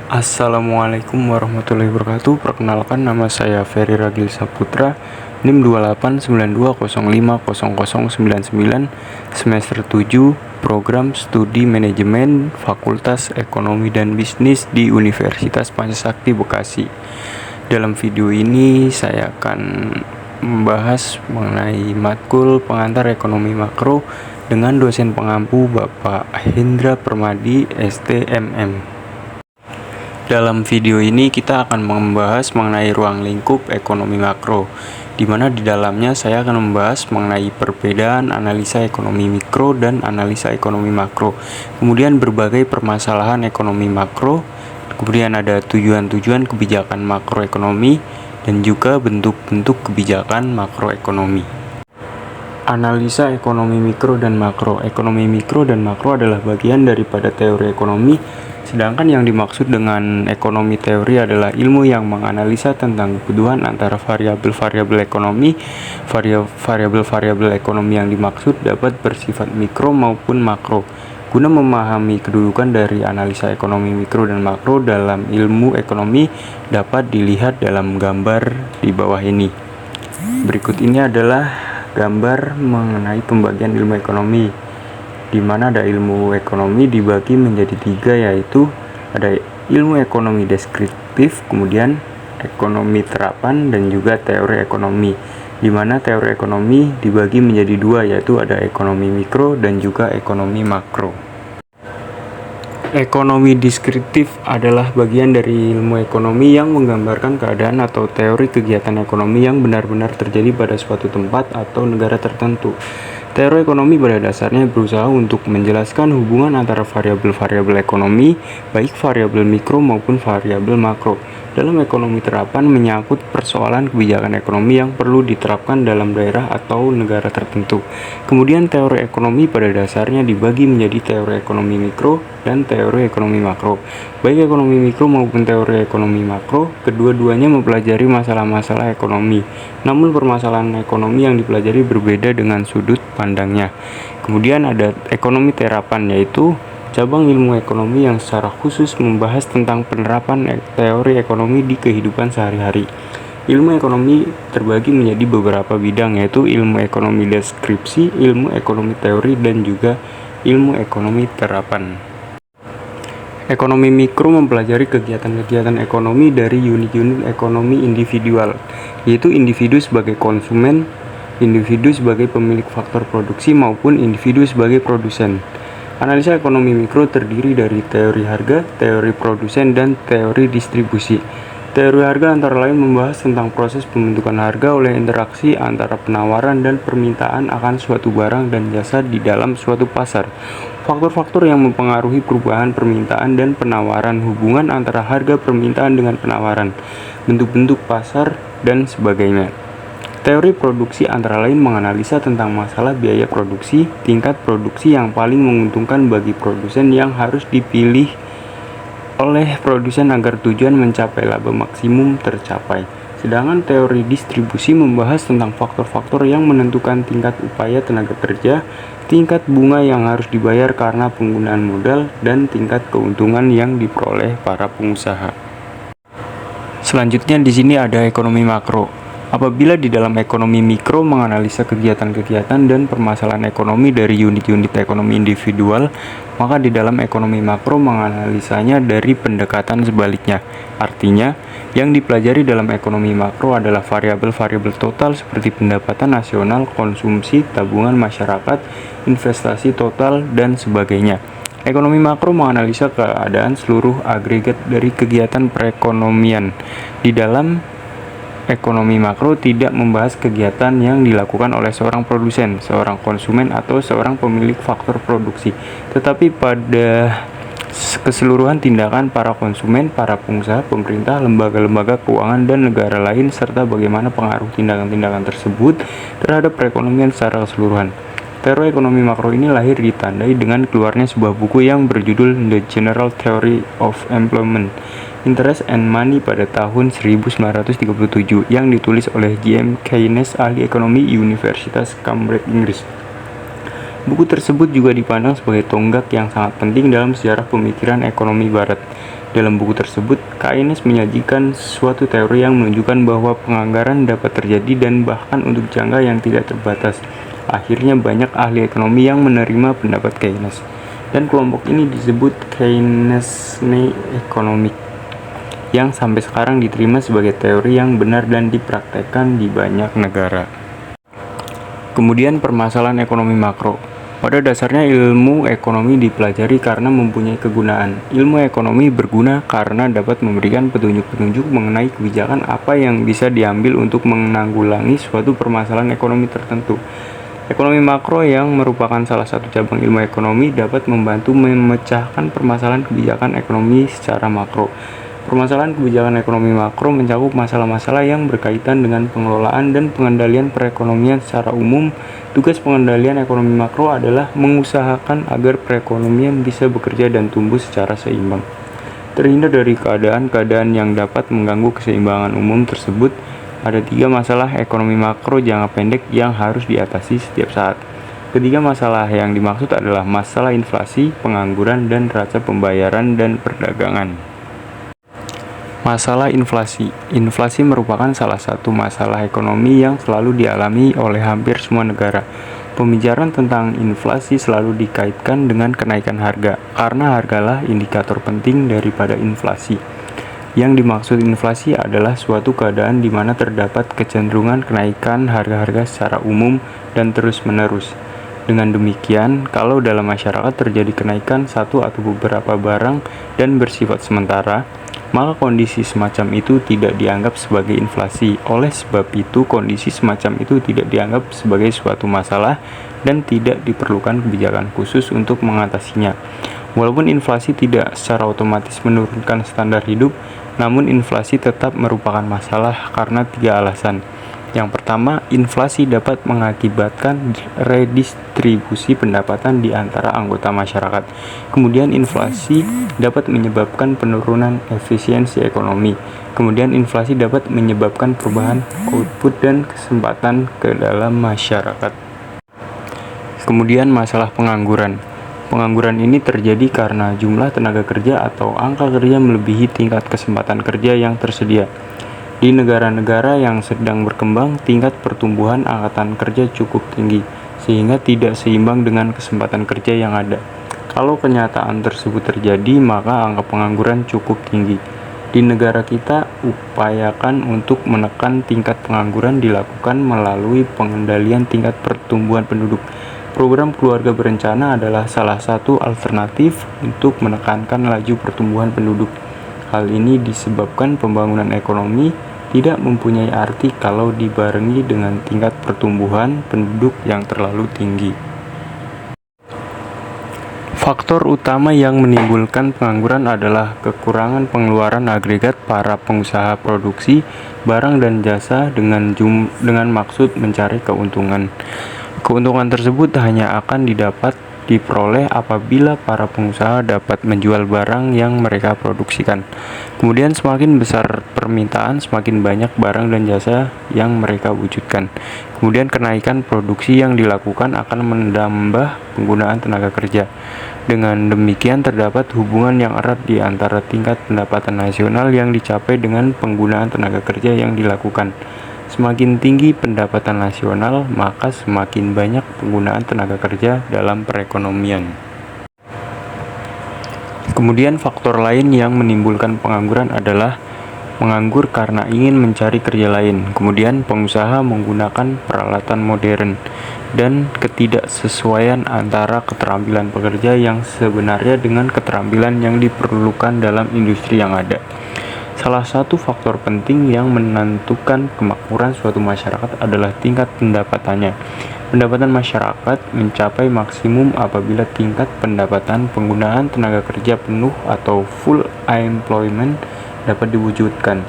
Assalamualaikum warahmatullahi wabarakatuh. Perkenalkan, nama saya Ferry Ragil Saputra, NIM 2892050099, semester 7, Program Studi Manajemen, Fakultas Ekonomi dan Bisnis di Universitas Pancasakti Bekasi. Dalam video ini saya akan membahas mengenai matkul pengantar ekonomi makro dengan dosen pengampu Bapak Hendra Permadi, STMM. Dalam video ini kita akan membahas mengenai ruang lingkup ekonomi makro, di mana di dalamnya saya akan membahas mengenai perbedaan analisa ekonomi mikro dan analisa ekonomi makro, kemudian berbagai permasalahan ekonomi makro, kemudian ada tujuan-tujuan kebijakan makroekonomi, dan juga bentuk-bentuk kebijakan makroekonomi. Analisa ekonomi mikro dan makro. Ekonomi mikro dan makro adalah bagian daripada teori ekonomi, sedangkan yang dimaksud dengan ekonomi teori adalah ilmu yang menganalisa tentang kebutuhan antara variabel-variabel ekonomi. Variabel-variabel ekonomi yang dimaksud dapat bersifat mikro maupun makro. Guna memahami kedudukan dari analisa ekonomi mikro dan makro dalam ilmu ekonomi dapat dilihat dalam gambar di bawah ini. Berikut ini adalah gambar mengenai pembagian ilmu ekonomi, di mana ada ilmu ekonomi dibagi menjadi tiga, yaitu ada ilmu ekonomi deskriptif, kemudian ekonomi terapan, dan juga teori ekonomi, di mana teori ekonomi dibagi menjadi dua, yaitu ada ekonomi mikro dan juga ekonomi makro. Ekonomi deskriptif adalah bagian dari ilmu ekonomi yang menggambarkan keadaan atau teori kegiatan ekonomi yang benar-benar terjadi pada suatu tempat atau negara tertentu. Teori ekonomi pada dasarnya berusaha untuk menjelaskan hubungan antara variabel-variabel ekonomi, baik variabel mikro maupun variabel makro. Dalam ekonomi terapan menyangkut persoalan kebijakan ekonomi yang perlu diterapkan dalam daerah atau negara tertentu. Kemudian teori ekonomi pada dasarnya dibagi menjadi teori ekonomi mikro dan teori ekonomi makro. Baik ekonomi mikro maupun teori ekonomi makro, kedua-duanya mempelajari masalah-masalah ekonomi. Namun permasalahan ekonomi yang dipelajari berbeda dengan sudut pandangnya. Kemudian ada ekonomi terapan, yaitu cabang ilmu ekonomi yang secara khusus membahas tentang penerapan teori ekonomi di kehidupan sehari-hari. Ilmu ekonomi terbagi menjadi beberapa bidang, yaitu ilmu ekonomi deskripsi, ilmu ekonomi teori, dan juga ilmu ekonomi terapan. Ekonomi mikro mempelajari kegiatan-kegiatan ekonomi dari unit-unit ekonomi individual, yaitu individu sebagai konsumen, individu sebagai pemilik faktor produksi, maupun individu sebagai produsen. Analisa ekonomi mikro terdiri dari teori harga, teori produsen, dan teori distribusi. Teori harga antara lain membahas tentang proses pembentukan harga oleh interaksi antara penawaran dan permintaan akan suatu barang dan jasa di dalam suatu pasar. Faktor-faktor yang mempengaruhi perubahan permintaan dan penawaran, hubungan antara harga permintaan dengan penawaran, bentuk-bentuk pasar, dan sebagainya. Teori produksi antara lain menganalisa tentang masalah biaya produksi, tingkat produksi yang paling menguntungkan bagi produsen yang harus dipilih oleh produsen agar tujuan mencapai laba maksimum tercapai. Sedangkan teori distribusi membahas tentang faktor-faktor yang menentukan tingkat upaya tenaga kerja, tingkat bunga yang harus dibayar karena penggunaan modal, dan tingkat keuntungan yang diperoleh para pengusaha. Selanjutnya di sini ada ekonomi makro. Apabila di dalam ekonomi mikro menganalisa kegiatan-kegiatan dan permasalahan ekonomi dari unit-unit ekonomi individual, maka di dalam ekonomi makro menganalisanya dari pendekatan sebaliknya. Artinya, yang dipelajari dalam ekonomi makro adalah variabel-variabel total seperti pendapatan nasional, konsumsi, tabungan masyarakat, investasi total, dan sebagainya. Ekonomi makro menganalisa keadaan seluruh agregat dari kegiatan perekonomian. Di dalam ekonomi makro tidak membahas kegiatan yang dilakukan oleh seorang produsen, seorang konsumen, atau seorang pemilik faktor produksi, tetapi pada keseluruhan tindakan para konsumen, para pengusaha, pemerintah, lembaga-lembaga keuangan, dan negara lain, serta bagaimana pengaruh tindakan-tindakan tersebut terhadap perekonomian secara keseluruhan. Teori ekonomi makro ini lahir ditandai dengan keluarnya sebuah buku yang berjudul The General Theory of Employment, Interest and Money pada tahun 1937 yang ditulis oleh J.M. Keynes, ahli ekonomi Universitas Cambridge, Inggris. Buku tersebut juga dipandang sebagai tonggak yang sangat penting dalam sejarah pemikiran ekonomi Barat. Dalam buku tersebut, Keynes menyajikan suatu teori yang menunjukkan bahwa penganggaran dapat terjadi dan bahkan untuk jangka yang tidak terbatas. Akhirnya banyak ahli ekonomi yang menerima pendapat Keynes, dan kelompok ini disebut Keynesian Economic, yang sampai sekarang diterima sebagai teori yang benar dan dipraktekkan di banyak negara. Kemudian permasalahan ekonomi makro. Pada dasarnya ilmu ekonomi dipelajari karena mempunyai kegunaan. Ilmu ekonomi berguna karena dapat memberikan petunjuk-petunjuk mengenai kebijakan apa yang bisa diambil untuk menanggulangi suatu permasalahan ekonomi tertentu. Ekonomi makro yang merupakan salah satu cabang ilmu ekonomi dapat membantu memecahkan permasalahan kebijakan ekonomi secara makro. Permasalahan kebijakan ekonomi makro mencakup masalah-masalah yang berkaitan dengan pengelolaan dan pengendalian perekonomian secara umum. Tugas pengendalian ekonomi makro adalah mengusahakan agar perekonomian bisa bekerja dan tumbuh secara seimbang, terhindar dari keadaan-keadaan yang dapat mengganggu keseimbangan umum tersebut. Ada 3 masalah ekonomi makro jangka pendek yang harus diatasi setiap saat. Ketiga masalah yang dimaksud adalah masalah inflasi, pengangguran, dan neraca pembayaran dan perdagangan. Masalah inflasi. Inflasi merupakan salah satu masalah ekonomi yang selalu dialami oleh hampir semua negara. Pembicaraan tentang inflasi selalu dikaitkan dengan kenaikan harga, karena hargalah indikator penting daripada inflasi. Yang dimaksud inflasi adalah suatu keadaan di mana terdapat kecenderungan kenaikan harga-harga secara umum dan terus-menerus. Dengan demikian, kalau dalam masyarakat terjadi kenaikan satu atau beberapa barang dan bersifat sementara, maka kondisi semacam itu tidak dianggap sebagai inflasi. Oleh sebab itu, kondisi semacam itu tidak dianggap sebagai suatu masalah dan tidak diperlukan kebijakan khusus untuk mengatasinya. Walaupun inflasi tidak secara otomatis menurunkan standar hidup, namun inflasi tetap merupakan masalah karena 3 alasan. Yang pertama, inflasi dapat mengakibatkan redistribusi pendapatan di antara anggota masyarakat. Kemudian inflasi dapat menyebabkan penurunan efisiensi ekonomi. Kemudian inflasi dapat menyebabkan perubahan output dan kesempatan ke dalam masyarakat. Kemudian masalah pengangguran. Pengangguran ini terjadi karena jumlah tenaga kerja atau angka kerja melebihi tingkat kesempatan kerja yang tersedia. Di negara-negara yang sedang berkembang, tingkat pertumbuhan angkatan kerja cukup tinggi, sehingga tidak seimbang dengan kesempatan kerja yang ada. Kalau kenyataan tersebut terjadi, maka angka pengangguran cukup tinggi. Di negara kita, upayakan untuk menekan tingkat pengangguran dilakukan melalui pengendalian tingkat pertumbuhan penduduk. Program keluarga berencana adalah salah satu alternatif untuk menekankan laju pertumbuhan penduduk. Hal ini disebabkan pembangunan ekonomi tidak mempunyai arti kalau dibarengi dengan tingkat pertumbuhan penduduk yang terlalu tinggi. Faktor utama yang menimbulkan pengangguran adalah kekurangan pengeluaran agregat para pengusaha produksi barang dan jasa dengan maksud mencari keuntungan. Keuntungan tersebut hanya akan diperoleh apabila para pengusaha dapat menjual barang yang mereka produksikan. Kemudian semakin besar permintaan, semakin banyak barang dan jasa yang mereka wujudkan. Kemudian kenaikan produksi yang dilakukan akan menambah penggunaan tenaga kerja. Dengan demikian terdapat hubungan yang erat di antara tingkat pendapatan nasional yang dicapai dengan penggunaan tenaga kerja yang dilakukan. Semakin tinggi pendapatan nasional, maka semakin banyak penggunaan tenaga kerja dalam perekonomian. Kemudian faktor lain yang menimbulkan pengangguran adalah menganggur karena ingin mencari kerja lain. Kemudian pengusaha menggunakan peralatan modern dan ketidaksesuaian antara keterampilan pekerja yang sebenarnya dengan keterampilan yang diperlukan dalam industri yang ada. Salah satu faktor penting yang menentukan kemakmuran suatu masyarakat adalah tingkat pendapatannya. Pendapatan masyarakat mencapai maksimum apabila tingkat pendapatan penggunaan tenaga kerja penuh atau full employment dapat diwujudkan.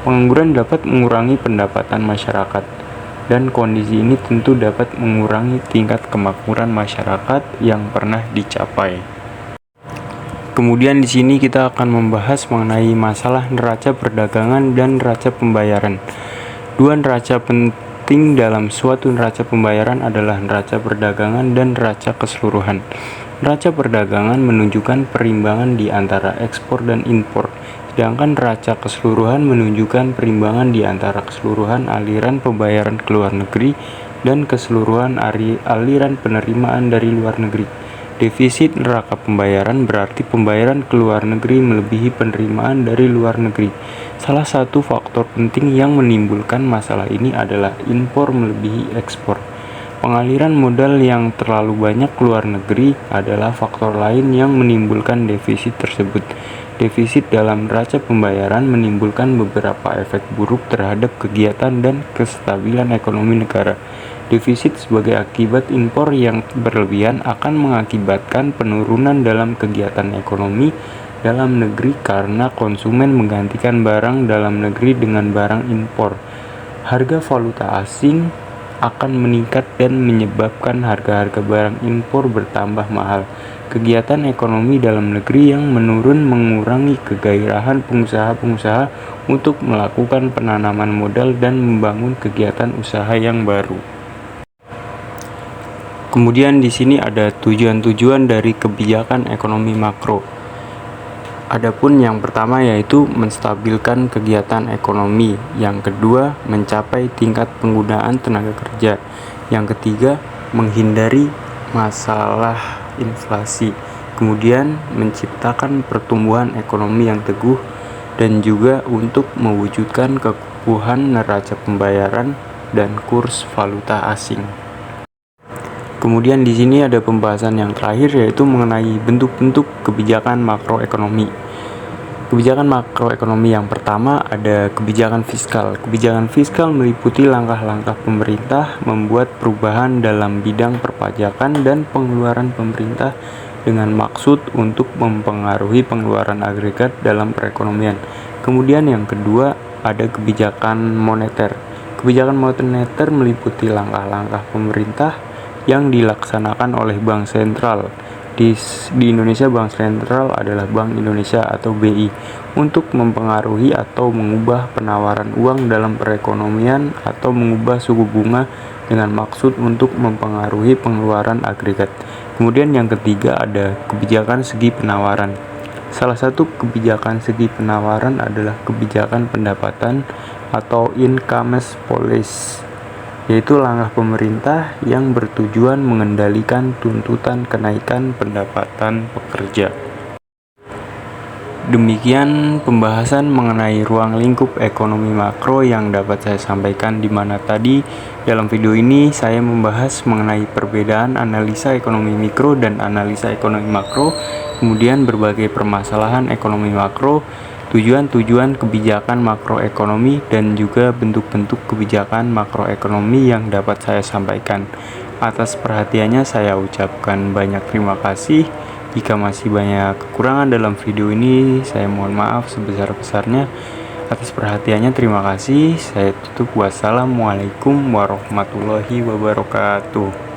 Pengangguran dapat mengurangi pendapatan masyarakat, dan kondisi ini tentu dapat mengurangi tingkat kemakmuran masyarakat yang pernah dicapai. Kemudian di sini kita akan membahas mengenai masalah neraca perdagangan dan neraca pembayaran. 2 neraca penting dalam suatu neraca pembayaran adalah neraca perdagangan dan neraca keseluruhan. Neraca perdagangan menunjukkan perimbangan di antara ekspor dan impor, sedangkan neraca keseluruhan menunjukkan perimbangan di antara keseluruhan aliran pembayaran ke luar negeri dan keseluruhan aliran penerimaan dari luar negeri. Defisit neraca pembayaran berarti pembayaran ke luar negeri melebihi penerimaan dari luar negeri. Salah satu faktor penting yang menimbulkan masalah ini adalah impor melebihi ekspor. Pengaliran modal yang terlalu banyak ke luar negeri adalah faktor lain yang menimbulkan defisit tersebut. Defisit dalam neraca pembayaran menimbulkan beberapa efek buruk terhadap kegiatan dan kestabilan ekonomi negara. Defisit sebagai akibat impor yang berlebihan akan mengakibatkan penurunan dalam kegiatan ekonomi dalam negeri karena konsumen menggantikan barang dalam negeri dengan barang impor. Harga valuta asing akan meningkat dan menyebabkan harga-harga barang impor bertambah mahal. Kegiatan ekonomi dalam negeri yang menurun mengurangi kegairahan pengusaha-pengusaha untuk melakukan penanaman modal dan membangun kegiatan usaha yang baru. Kemudian di sini ada tujuan-tujuan dari kebijakan ekonomi makro. Adapun yang pertama yaitu menstabilkan kegiatan ekonomi, yang kedua mencapai tingkat penggunaan tenaga kerja, yang ketiga menghindari masalah inflasi, kemudian menciptakan pertumbuhan ekonomi yang teguh, dan juga untuk mewujudkan kekuatan neraca pembayaran dan kurs valuta asing. Kemudian di sini ada pembahasan yang terakhir yaitu mengenai bentuk-bentuk kebijakan makroekonomi. Kebijakan makroekonomi yang pertama ada kebijakan fiskal. Kebijakan fiskal meliputi langkah-langkah pemerintah membuat perubahan dalam bidang perpajakan dan pengeluaran pemerintah dengan maksud untuk mempengaruhi pengeluaran agregat dalam perekonomian. Kemudian yang kedua ada kebijakan moneter. Kebijakan moneter meliputi langkah-langkah pemerintah yang dilaksanakan oleh Bank Sentral. Di Indonesia, Bank Sentral adalah Bank Indonesia atau BI untuk mempengaruhi atau mengubah penawaran uang dalam perekonomian atau mengubah suku bunga dengan maksud untuk mempengaruhi pengeluaran agregat. Kemudian yang ketiga ada kebijakan segi penawaran. Salah satu kebijakan segi penawaran adalah kebijakan pendapatan atau income policy, yaitu langkah pemerintah yang bertujuan mengendalikan tuntutan kenaikan pendapatan pekerja. Demikian pembahasan mengenai ruang lingkup ekonomi makro yang dapat saya sampaikan, di mana tadi dalam video ini saya membahas mengenai perbedaan analisa ekonomi mikro dan analisa ekonomi makro, kemudian berbagai permasalahan ekonomi makro, tujuan-tujuan kebijakan makroekonomi, dan juga bentuk-bentuk kebijakan makroekonomi yang dapat saya sampaikan. Atas perhatiannya saya ucapkan banyak terima kasih. Jika masih banyak kekurangan dalam video ini, saya mohon maaf sebesar-besarnya. Atas perhatiannya terima kasih. Saya tutup. Wassalamualaikum warahmatullahi wabarakatuh.